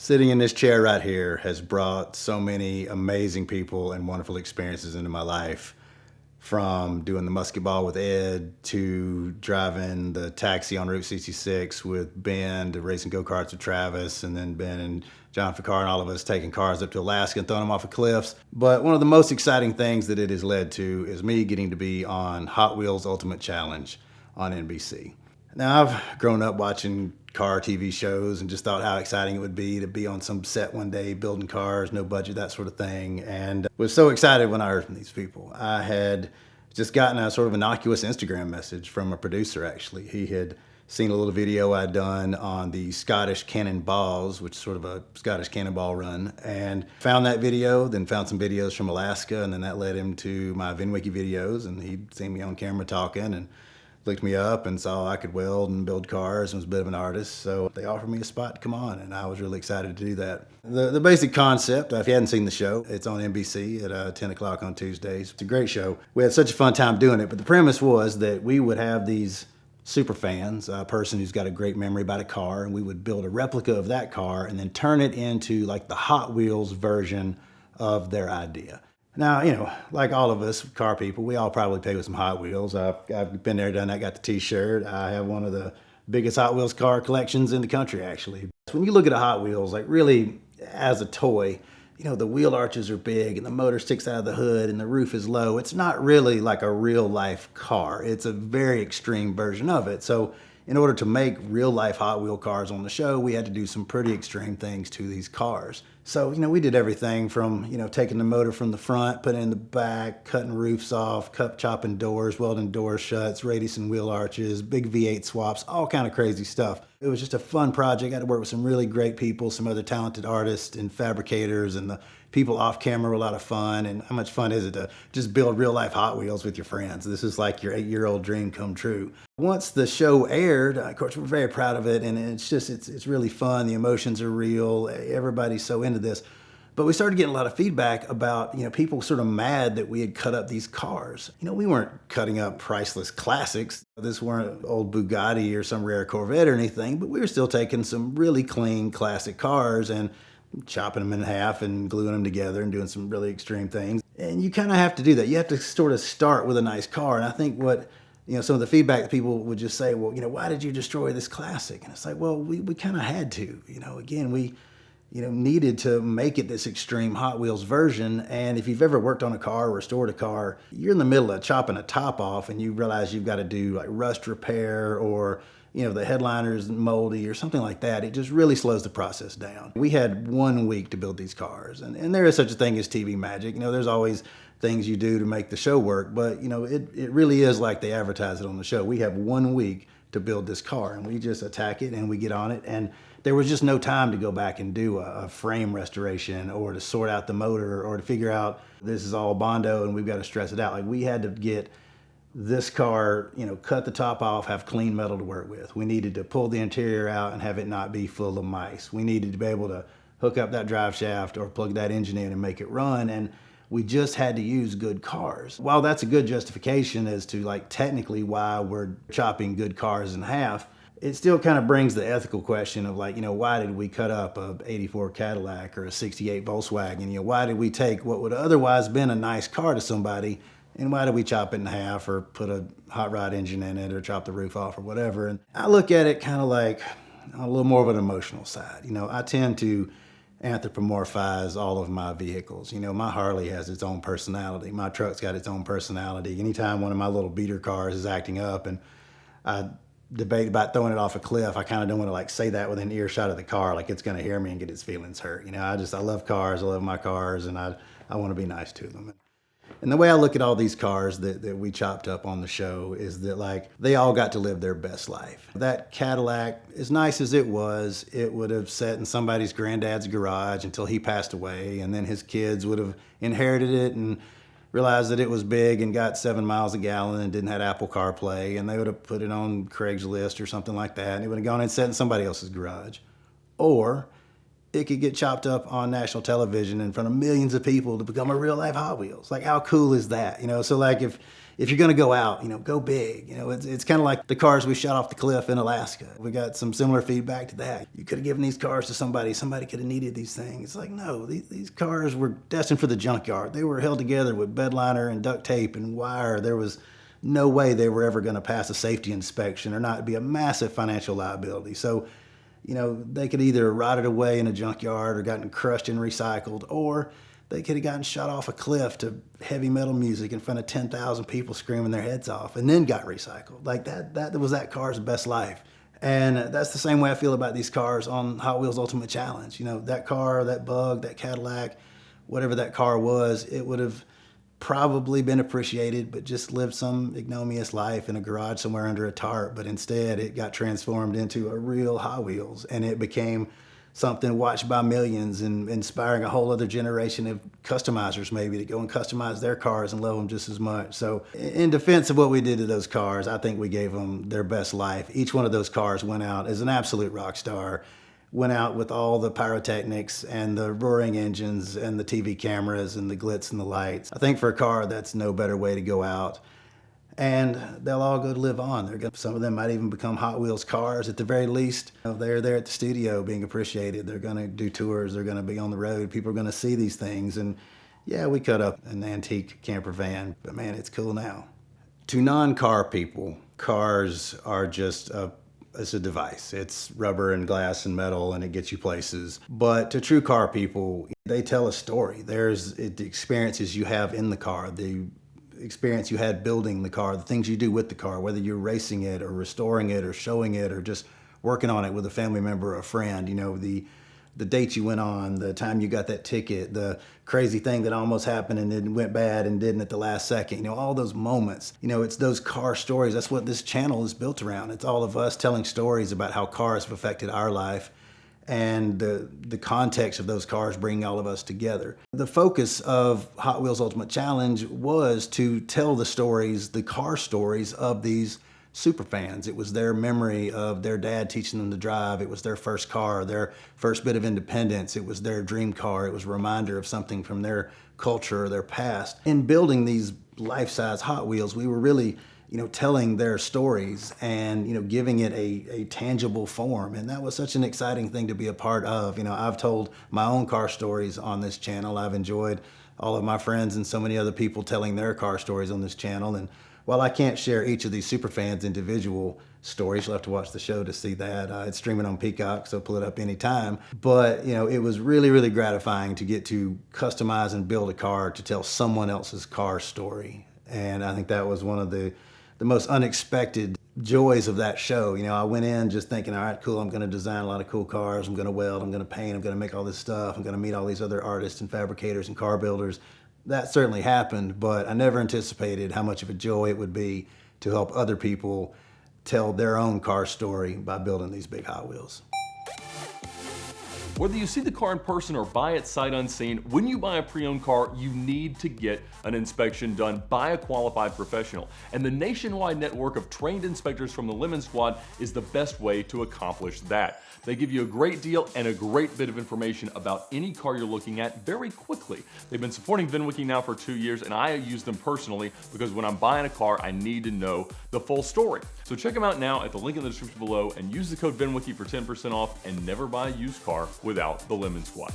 Sitting in this chair right here has brought so many amazing people and wonderful experiences into my life. From doing the musket ball with Ed to driving the taxi on Route 66 with Ben to racing go-karts with Travis, and then Ben and John Ficar and all of us taking cars up to Alaska and throwing them off of cliffs. But one of the most exciting things that it has led to is me getting to be on Hot Wheels Ultimate Challenge on NBC. Now, I've grown up watching car TV shows and just thought how exciting it would be to be on some set one day building cars, no budget, that sort of thing. And was so excited when I heard from these people. I had just gotten a sort of innocuous Instagram message from a producer, actually. He had seen a little video I'd done on the Scottish Cannonballs, which is sort of a Scottish cannonball run, and found that video, then found some videos from Alaska, and then that led him to my VINwiki videos, and he'd seen me on camera talking, and looked me up and saw I could weld and build cars and was a bit of an artist. So they offered me a spot to come on, and I was really excited to do that. The basic concept, if you hadn't seen the show, it's on NBC at 10 o'clock on Tuesdays. It's a great show. We had such a fun time doing it, but the premise was that we would have these super fans, a person who's got a great memory about a car, and we would build a replica of that car and then turn it into like the Hot Wheels version of their idea. Now, like all of us car people, we all probably play with some Hot Wheels. I've been there, done that, got the t-shirt. I have one of the biggest Hot Wheels car collections in the country, actually. When you look at a Hot Wheels, like really as a toy, the wheel arches are big and the motor sticks out of the hood and the roof is low. It's not really like a real life car. It's a very extreme version of it. So in order to make real life Hot Wheel cars on the show, we had to do some pretty extreme things to these cars. So, we did everything from, taking the motor from the front, putting it in the back, cutting roofs off, chopping doors, welding door shuts, radius and wheel arches, big V8 swaps, all kind of crazy stuff. It was just a fun project. I had to work with some really great people, some other talented artists and fabricators, and the people off camera were a lot of fun. And how much fun is it to just build real life Hot Wheels with your friends? This is like your 8-year-old dream come true. Once the show aired, of course, we're very proud of it, and it's really fun. The emotions are real. Everybody's so into this. But we started getting a lot of feedback about, people sort of mad that we had cut up these cars. We weren't cutting up priceless classics. This weren't old Bugatti or some rare Corvette or anything, but we were still taking some really clean classic cars and chopping them in half and gluing them together and doing some really extreme things. And you kind of have to do that. You have to sort of start with a nice car. And I think some of the feedback that people would just say, well, why did you destroy this classic? And it's like, well, we kind of had to. Again, we needed to make it this extreme Hot Wheels version. And if you've ever worked on a car or restored a car, you're in the middle of chopping a top off and you realize you've got to do like rust repair or, the headliner's moldy or something like that. It just really slows the process down. We had 1 week to build these cars, and there is such a thing as TV magic. There's always things you do to make the show work, but it really is like they advertise it on the show. We have 1 week to build this car, and we just attack it and we get on it. And there was just no time to go back and do a frame restoration or to sort out the motor or to figure out this is all Bondo and we've got to stress it out. Like, we had to get this car, cut the top off, have clean metal to work with. We needed to pull the interior out and have it not be full of mice. We needed to be able to hook up that drive shaft or plug that engine in and make it run. And we just had to use good cars. While that's a good justification as to like technically why we're chopping good cars in half, it still kind of brings the ethical question of like, why did we cut up a 84 Cadillac or a 68 Volkswagen? Why did we take what would otherwise been a nice car to somebody, and why did we chop it in half or put a hot rod engine in it or chop the roof off or whatever? And I look at it kind of like a little more of an emotional side. I tend to anthropomorphize all of my vehicles. My Harley has its own personality. My truck's got its own personality. Anytime one of my little beater cars is acting up and I debate about throwing it off a cliff, I kind of don't want to like say that within earshot of the car, like it's going to hear me and get its feelings hurt. I love cars. I love my cars, and I want to be nice to them. And the way I look at all these cars that we chopped up on the show is that like they all got to live their best life. That Cadillac, as nice as it would have sat in somebody's granddad's garage until he passed away, and then his kids would have inherited it and realized that it was big and got 7 miles a gallon and didn't have Apple CarPlay, and they would have put it on Craigslist or something like that, and it would have gone and sat in somebody else's garage. Or it could get chopped up on national television in front of millions of people to become a real life Hot Wheels. Like, how cool is that? You know, so like if you're gonna go out, you know, go big. You know, it's kind of like the cars we shot off the cliff in Alaska. We got some similar feedback to that. You could have given these cars to somebody could have needed these things. It's like, no, these cars were destined for the junkyard. They were held together with bed liner and duct tape and wire. There was no way they were ever gonna pass a safety inspection or not be a massive financial liability. So, you know, they could either rotted away in a junkyard or gotten crushed and recycled, or they could have gotten shot off a cliff to heavy metal music in front of 10,000 people screaming their heads off and then got recycled. Like that was that car's best life. And that's the same way I feel about these cars on Hot Wheels Ultimate Challenge. You know, that car, that Bug, that Cadillac, whatever that car was, it would have probably been appreciated, but just lived some ignominious life in a garage somewhere under a tarp. But instead, it got transformed into a real Hot Wheels, and it became something watched by millions and inspiring a whole other generation of customizers maybe to go and customize their cars and love them just as much. So in defense of what we did to those cars, I think we gave them their best life. Each one of those cars went out as an absolute rock star, went out with all the pyrotechnics and the roaring engines and the TV cameras and the glitz and the lights. I think for a car, that's no better way to go out. And they'll all go to live on. Some of them might even become Hot Wheels cars at the very least. You know, they're there at the studio being appreciated. They're gonna do tours, they're gonna be on the road. People are gonna see these things. And yeah, we cut up an antique camper van, but man, it's cool now. To non-car people, cars are just it's a device. It's rubber and glass and metal, and it gets you places. But to true car people, they tell a story. There's the experiences you have in the car, the experience you had building the car, the things you do with the car, whether you're racing it or restoring it or showing it or just working on it with a family member or a friend. You know, the dates you went on, the time you got that ticket, the crazy thing that almost happened and then went bad and didn't at the last second. You know, all those moments. You know, it's those car stories. That's what this channel is built around. It's all of us telling stories about how cars have affected our life and the context of those cars bringing all of us together. The focus of Hot Wheels Ultimate Challenge was to tell the stories, the car stories of these super fans. It was their memory of their dad teaching them to drive. It was their first car, their first bit of independence. It was their dream car. It was a reminder of something from their culture or their past. In building these life-size Hot Wheels, we were really, you know, telling their stories and, you know, giving it a tangible form. And that was such an exciting thing to be a part of. You know, I've told my own car stories on this channel. I've enjoyed all of my friends and so many other people telling their car stories on this channel. And while I can't share each of these super fans' individual stories, you'll have to watch the show to see that. It's streaming on Peacock, so pull it up anytime. But, you know, it was really, really gratifying to get to customize and build a car to tell someone else's car story. And I think that was one of the most unexpected joys of that show. You know, I went in just thinking, all right, cool, I'm gonna design a lot of cool cars, I'm gonna weld, I'm gonna paint, I'm gonna make all this stuff, I'm gonna meet all these other artists and fabricators and car builders. That certainly happened, but I never anticipated how much of a joy it would be to help other people tell their own car story by building these big Hot Wheels. Whether you see the car in person or buy it sight unseen, when you buy a pre-owned car, you need to get an inspection done by a qualified professional. And the nationwide network of trained inspectors from the Lemon Squad is the best way to accomplish that. They give you a great deal and a great bit of information about any car you're looking at very quickly. They've been supporting VINwiki now for 2 years, and I use them personally because when I'm buying a car, I need to know the full story. So check them out now at the link in the description below and use the code VINwiki for 10% off, and never buy a used car without the Lemon Squad.